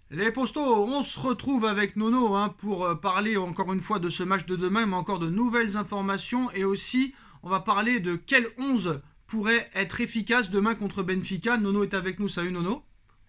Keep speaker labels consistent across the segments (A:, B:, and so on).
A: Les postos, on se retrouve avec Nono pour parler encore une fois de ce match de demain, mais encore de nouvelles informations et aussi on va parler de quel 11 pourrait être efficace demain contre Benfica. Nono est avec nous, salut Nono.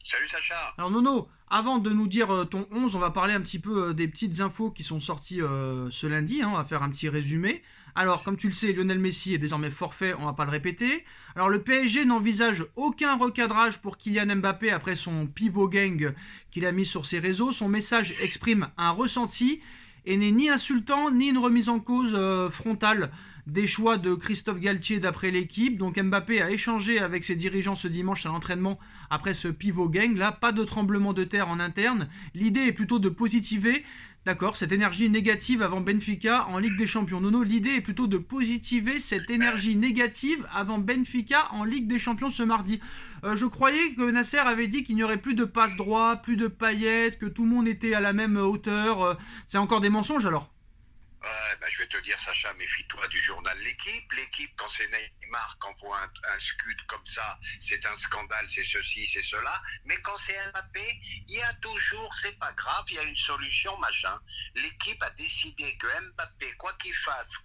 B: Salut Sacha.
A: Alors Nono, avant de nous dire ton 11, on va parler un petit peu des petites infos qui sont sorties ce lundi, on va faire un petit résumé. Alors, comme tu le sais, Lionel Messi est désormais forfait, on va pas le répéter. Alors, le PSG n'envisage aucun recadrage pour Kylian Mbappé après son pivot gang qu'il a mis sur ses réseaux. Son message exprime un ressenti et n'est ni insultant ni une remise en cause frontale des choix de Christophe Galtier d'après l'équipe. Donc Mbappé a échangé avec ses dirigeants ce dimanche à l'entraînement après ce pivot gang. Là, pas de tremblement de terre en interne. L'idée est plutôt de positiver. D'accord, cette énergie négative avant Benfica en Ligue des Champions. Nono, l'idée est plutôt de positiver cette énergie négative avant Benfica en Ligue des Champions ce mardi. Je croyais que Nasser avait dit qu'il n'y aurait plus de passe droit, plus de paillettes, que tout le monde était à la même hauteur. C'est encore des mensonges alors?
B: Ouais, je vais te dire Sacha, méfie-toi du journal L'équipe. L'équipe, quand c'est Neymar qui envoie un scud comme ça, c'est un scandale, c'est ceci, c'est cela. Mais quand c'est Mbappé, il y a toujours, c'est pas grave, il y a une solution, machin. L'équipe a décidé que Mbappé, quoi qu'il fasse,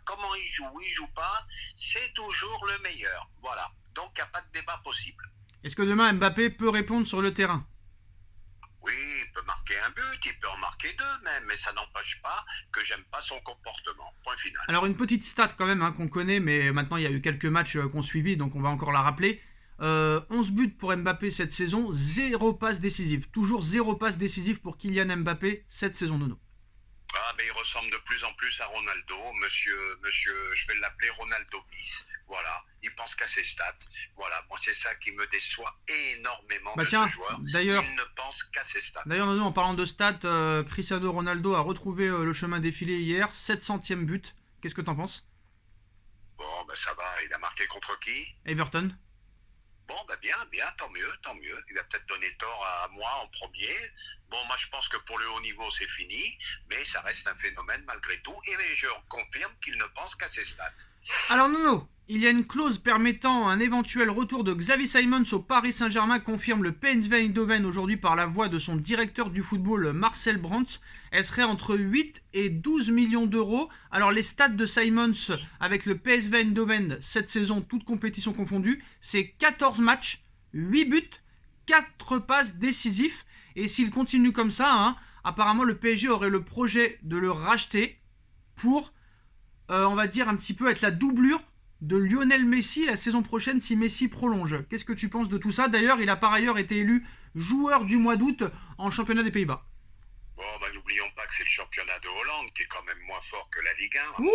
B: comment il joue pas, c'est toujours le meilleur. Voilà. Donc il n'y a pas de débat possible.
A: Est-ce que demain Mbappé peut répondre sur le terrain?
B: Oui, il peut marquer un but, il peut en marquer deux même, mais ça n'empêche pas que j'aime pas son comportement. Point final.
A: Alors une petite stat quand même qu'on connaît, mais maintenant il y a eu quelques matchs qu'on suivi, donc on va encore la rappeler. 11 buts pour Mbappé cette saison, 0 passe décisive. Toujours 0 passe décisive pour Kylian Mbappé cette saison, Nono.
B: Ah, il ressemble de plus en plus à Ronaldo, monsieur, je vais l'appeler Ronaldo bis. Voilà, il pense qu'à ses stats. Voilà, moi c'est ça qui me déçoit énormément
A: Bah
B: de
A: tiens,
B: ce joueur.
A: d'ailleurs,
B: Il ne pense qu'à ses stats.
A: Nono, en parlant de stats, Cristiano Ronaldo a retrouvé le chemin défilé hier, 700e but. Qu'est-ce que t'en penses?
B: Bon, ça va, il a marqué contre qui?
A: Everton.
B: Bon, bien, tant mieux, tant mieux. Il va peut-être donner tort à moi en premier. Bon, moi je pense que pour le haut niveau c'est fini, mais ça reste un phénomène malgré tout. Et je confirme qu'il ne pense qu'à ses stats.
A: Alors Nono, il y a une clause permettant un éventuel retour de Xavi Simons au Paris Saint-Germain, confirme le PSV Eindhoven aujourd'hui par la voix de son directeur du football Marcel Brandt. Elle serait entre 8 et 12 millions d'euros. Alors les stats de Simons avec le PSV Eindhoven cette saison, toutes compétitions confondues, c'est 14 matchs, 8 buts, 4 passes décisifs. Et s'il continue comme ça, apparemment le PSG aurait le projet de le racheter pour, on va dire, un petit peu être la doublure de Lionel Messi la saison prochaine si Messi prolonge. Qu'est-ce que tu penses de tout ça? D'ailleurs, il a par ailleurs été élu joueur du mois d'août en championnat des Pays-Bas.
B: Bon, n'oublions pas que c'est le championnat de Hollande qui est quand même moins fort que la Ligue 1, à
A: Ouh,
B: mon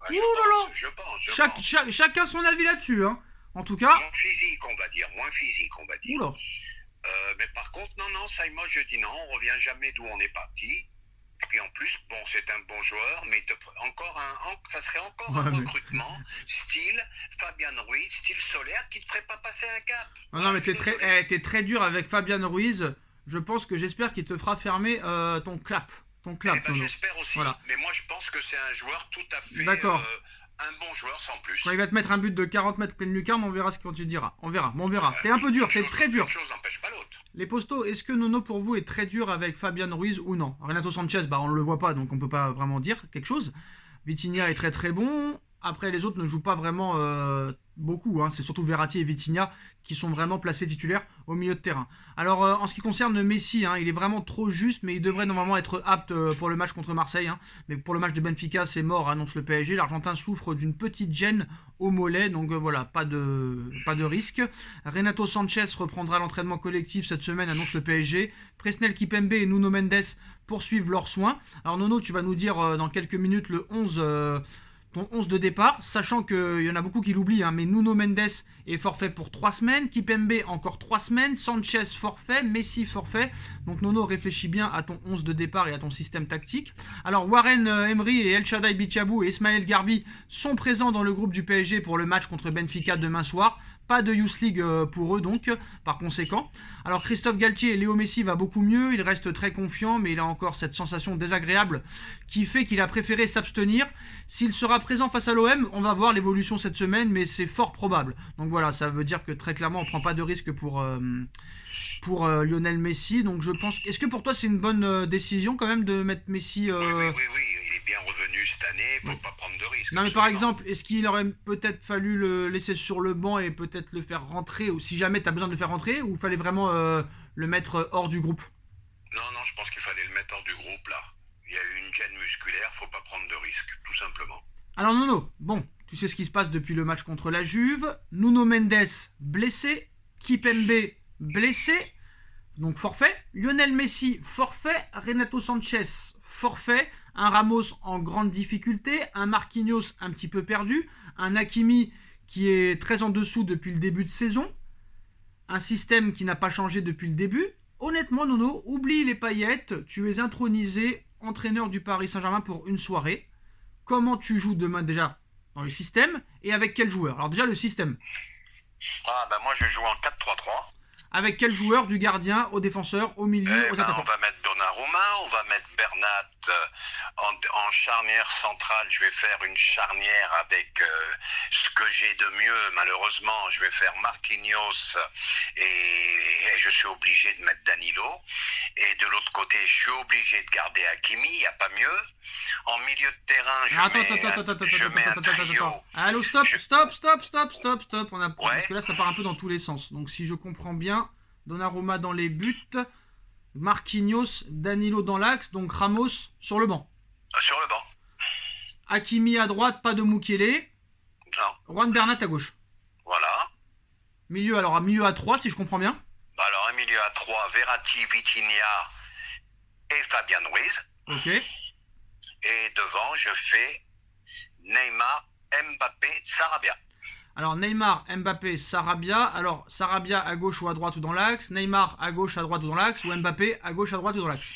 B: avis.
A: ouh là là.
B: Je pense.
A: Chacun son avis là-dessus. En tout cas,
B: Moins physique, on va dire. Moins physique, on va dire.
A: oula.
B: Mais par contre, non, Simon, je dis non, on revient jamais d'où on est parti. Et en plus, bon, c'est un bon joueur, mais ça serait encore un recrutement style Fabian Ruiz, style Solaire, qui ne te ferait pas passer un cap.
A: Non, mais t'es très dur avec Fabian Ruiz. J'espère qu'il te fera fermer ton clap. Ton clap,
B: j'espère aussi.
A: Voilà.
B: Mais moi, je pense que c'est un joueur tout à fait...
A: D'accord.
B: Un bon joueur sans plus.
A: Quand il va te mettre un but de 40 mètres pleine lucarne, on verra ce que tu diras. On verra. T'es un peu dur, t'es très dur.
B: Une chose n'empêche pas l'autre.
A: Les postos, est-ce que Nono pour vous est très dur avec Fabian Ruiz ou non? Renato Sanchez, on ne le voit pas, donc on peut pas vraiment dire quelque chose. Vitinha est très très bon. Après, les autres ne jouent pas vraiment beaucoup. C'est surtout Verratti et Vitinha qui sont vraiment placés titulaires au milieu de terrain. Alors, en ce qui concerne Messi, il est vraiment trop juste, mais il devrait normalement être apte pour le match contre Marseille. Mais pour le match de Benfica, c'est mort, annonce le PSG. L'Argentin souffre d'une petite gêne au mollet, donc voilà, pas de risque. Renato Sanchez reprendra l'entraînement collectif cette semaine, annonce le PSG. Presnel Kipembe et Nuno Mendes poursuivent leurs soins. Alors Nono, tu vas nous dire dans quelques minutes le 11... ton 11 de départ, sachant qu'il y en a beaucoup qui l'oublient, mais Nuno Mendes est forfait pour 3 semaines, Kipembe encore 3 semaines, Sanchez forfait, Messi forfait. Donc Nono, réfléchis bien à ton 11 de départ et à ton système tactique. Alors Warren Emery et El Shaddai Bichabou et Ismaël Garbi sont présents dans le groupe du PSG pour le match contre Benfica demain soir. Pas de Youth League pour eux donc, par conséquent. Alors Christophe Galtier et Léo Messi va beaucoup mieux, il reste très confiant, mais il a encore cette sensation désagréable qui fait qu'il a préféré s'abstenir. S'il sera présent face à l'OM, on va voir l'évolution cette semaine, mais c'est fort probable. Donc voilà, ça veut dire que très clairement on prend pas de risque pour Lionel Messi. Donc je pense. Est-ce que pour toi c'est une bonne décision quand même de mettre Messi
B: Oui, il est bien revenu cette année, il ne faut pas prendre de risques.
A: Non mais par exemple, est-ce qu'il aurait peut-être fallu le laisser sur le banc et peut-être le faire rentrer, ou si jamais tu as besoin de le faire rentrer, ou fallait vraiment le mettre hors du groupe?
B: Non, je pense qu'il fallait le mettre hors du groupe là. Il y a eu une gêne musculaire, faut pas prendre de risques, tout simplement.
A: Alors Nono, bon, tu sais ce qui se passe depuis le match contre la Juve. Nuno Mendes blessé, Kipembe blessé, donc forfait. Lionel Messi forfait, Renato Sanchez forfait, un Ramos en grande difficulté, un Marquinhos un petit peu perdu, un Hakimi qui est très en dessous depuis le début de saison, un système qui n'a pas changé depuis le début. Honnêtement Nono, oublie les paillettes, tu es intronisé entraîneur du Paris Saint-Germain pour une soirée. Comment tu joues demain déjà dans le système et avec quel joueur? Alors déjà le système.
B: Moi je joue en 4-3-3.
A: Avec quel joueur, du gardien au défenseur, au milieu, aux attaquants?
B: On va mettre Donnarumma, on va mettre Bernat en charnière centrale. Je vais faire une charnière avec ce que j'ai de mieux. Malheureusement, je vais faire Marquinhos et je suis obligé de mettre Danilo. Et de l'autre côté, je suis obligé de garder Hakimi, il n'y a pas mieux. En milieu de terrain, je mets un trio.
A: Allô, stop. Parce que là, ça part un peu dans tous les sens. Donc, si je comprends bien, Donnarumma dans les buts, Marquinhos, Danilo dans l'axe, donc Ramos sur le banc.
B: Sur le banc.
A: Hakimi à droite, pas de Mukiele.
B: Non.
A: Juan Bernat à gauche.
B: Voilà.
A: Milieu à 3, si je comprends bien.
B: Alors, un milieu à 3, Verratti, Vitinha et Fabian Ruiz.
A: Ok.
B: Et devant, je fais Neymar, Mbappé, Sarabia.
A: Alors Neymar, Mbappé, Sarabia. Alors Sarabia à gauche ou à droite ou dans l'axe. Neymar à gauche, à droite ou dans l'axe. Ou Mbappé à gauche, à droite ou dans l'axe.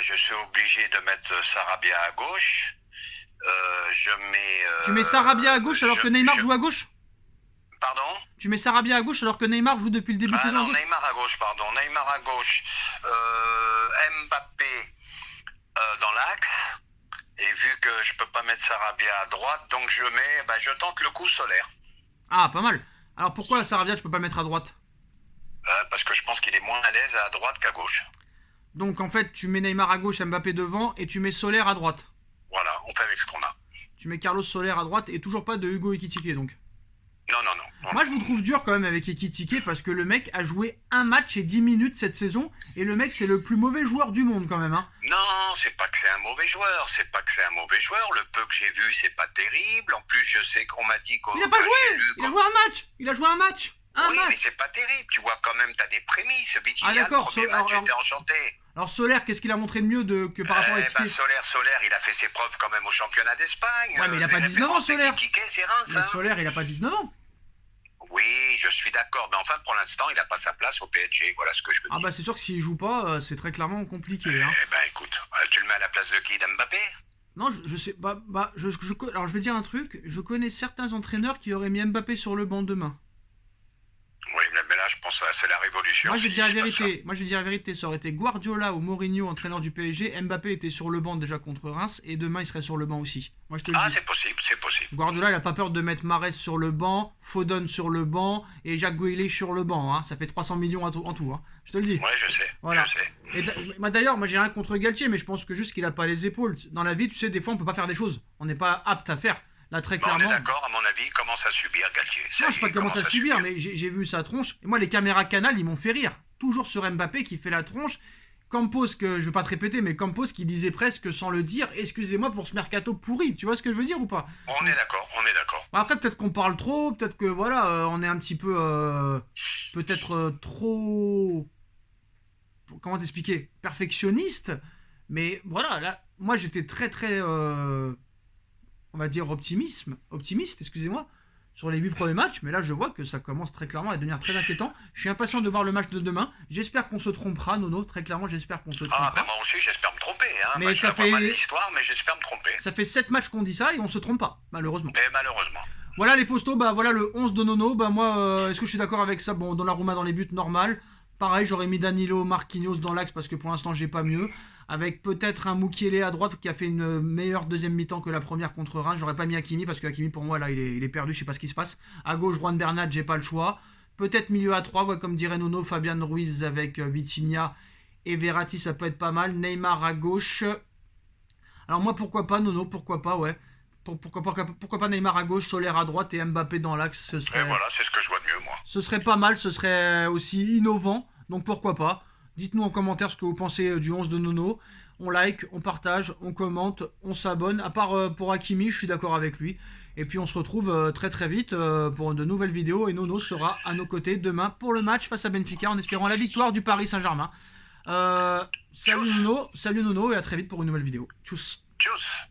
B: Je suis obligé de mettre Sarabia à gauche.
A: Tu mets Sarabia à gauche alors que Neymar joue à gauche?
B: Pardon?
A: Tu mets Sarabia à gauche alors que Neymar joue depuis le début de saison?
B: Non, Neymar à gauche, pardon. Neymar à gauche. Mbappé dans l'axe. Et vu que je peux pas mettre Sarabia à droite, donc je tente le coup Solaire.
A: Ah, pas mal. Alors pourquoi Sarabia tu peux pas le mettre à droite?
B: Parce que je pense qu'il est moins à l'aise à droite qu'à gauche.
A: Donc en fait tu mets Neymar à gauche, Mbappé devant et tu mets Solaire à droite.
B: Voilà, on fait avec ce qu'on a.
A: Tu mets Carlos Soler à droite et toujours pas de Hugo Ekitike donc.
B: Non.
A: Moi je vous trouve dur quand même avec Ekitike parce que le mec a joué un match et 10 minutes cette saison et le mec c'est le plus mauvais joueur du monde quand même hein.
B: Non, c'est pas que c'est un mauvais joueur, le peu que j'ai vu c'est pas terrible, en plus je sais qu'on m'a dit
A: Il a pas joué, il a joué un match.
B: Mais c'est pas terrible, tu vois quand même t'as des prémices, Vitinha,
A: d'accord,
B: le premier match j'étais enchanté.
A: Alors Solaire, qu'est-ce qu'il a montré de mieux que par rapport à Ekitike?
B: Solaire, il a fait ses preuves quand même au championnat d'Espagne.
A: Ouais mais il a pas 19 ans Solaire.
B: Mais
A: Solaire il a pas 19 ans.
B: Oui, je suis d'accord, mais enfin pour l'instant il n'a pas sa place au PSG, voilà ce que je peux dire.
A: C'est sûr que s'il joue pas, c'est très clairement compliqué. Hein.
B: Écoute, tu le mets à la place de qui, d'Mbappé?
A: Non, je sais, alors je vais dire un truc, je connais certains entraîneurs qui auraient mis Mbappé sur le banc demain.
B: Oui, mais là je pense que c'est la révolution.
A: Moi je vais dire la vérité, ça aurait été Guardiola ou Mourinho, entraîneur du PSG, Mbappé était sur le banc déjà contre Reims, et demain il serait sur le banc aussi. Moi je te le dis.
B: C'est possible.
A: Guardiola il a pas peur de mettre Mahrez sur le banc, Foden sur le banc, et Jacques Grealish sur le banc, hein. Ça fait 300 millions en tout, hein. Je te le dis.
B: Ouais, je sais,
A: voilà.
B: je sais.
A: Et d'ailleurs, moi j'ai rien contre Galtier, mais je pense que juste qu'il a pas les épaules. Dans la vie, tu sais, des fois on peut pas faire des choses, on n'est pas apte à faire. Là, très clairement.
B: On est d'accord, à mon avis, il commence à subir Galtier.
A: Non, je sais pas commence à subir, mais j'ai vu sa tronche. Et moi, les caméras Canal, ils m'ont fait rire. Toujours sur Mbappé qui fait la tronche. Campos, que je vais pas te répéter, mais Campos qui disait presque sans le dire, excusez-moi pour ce mercato pourri. Tu vois ce que je veux dire ou pas?
B: On est d'accord.
A: Après, peut-être qu'on parle trop, peut-être que voilà, on est un petit peu. Peut-être trop. Comment t'expliquer? Perfectionniste. Mais voilà, là, moi j'étais très très. On va dire optimiste, excusez-moi, sur les 8 premiers matchs, mais là je vois que ça commence très clairement à devenir très inquiétant. Je suis impatient de voir le match de demain. J'espère qu'on se trompera, Nono, très clairement j'espère qu'on se trompera.
B: Moi aussi j'espère me tromper, hein.
A: Mais ça fait
B: mal l'histoire, mais j'espère me tromper.
A: Ça fait 7 matchs qu'on dit ça et on se trompe pas, malheureusement.
B: Et malheureusement.
A: Voilà les postos, bah voilà le 11 de Nono. Bah moi, est-ce que je suis d'accord avec ça? Bon, Donnarumma dans les buts, normal. Pareil, j'aurais mis Danilo, Marquinhos dans l'axe parce que pour l'instant, j'ai pas mieux. Avec peut-être un Mukiele à droite qui a fait une meilleure deuxième mi-temps que la première contre Reims. J'aurais pas mis Hakimi parce que Hakimi, pour moi, là, il est perdu. Je sais pas ce qui se passe. À gauche, Juan Bernat, j'ai pas le choix. Peut-être milieu à 3, ouais, comme dirait Nono, Fabian Ruiz avec Vitinha et Verratti, ça peut être pas mal. Neymar à gauche. Alors moi, pourquoi pas Nono, pourquoi pas, ouais. Pourquoi pas Neymar à gauche, Soler à droite et Mbappé dans l'axe,
B: Et voilà, c'est ce que je vois de mieux, moi.
A: ce serait pas mal, ce serait aussi innovant, donc pourquoi pas. Dites-nous en commentaire ce que vous pensez du 11 de Nono. On like, on partage, on commente, on s'abonne. À part pour Hakimi, je suis d'accord avec lui. Et puis on se retrouve très très vite pour de nouvelles vidéos. Et Nono sera à nos côtés demain pour le match face à Benfica en espérant la victoire du Paris Saint-Germain. Salut Nono et à très vite pour une nouvelle vidéo. Tchuss.
B: Tchuss.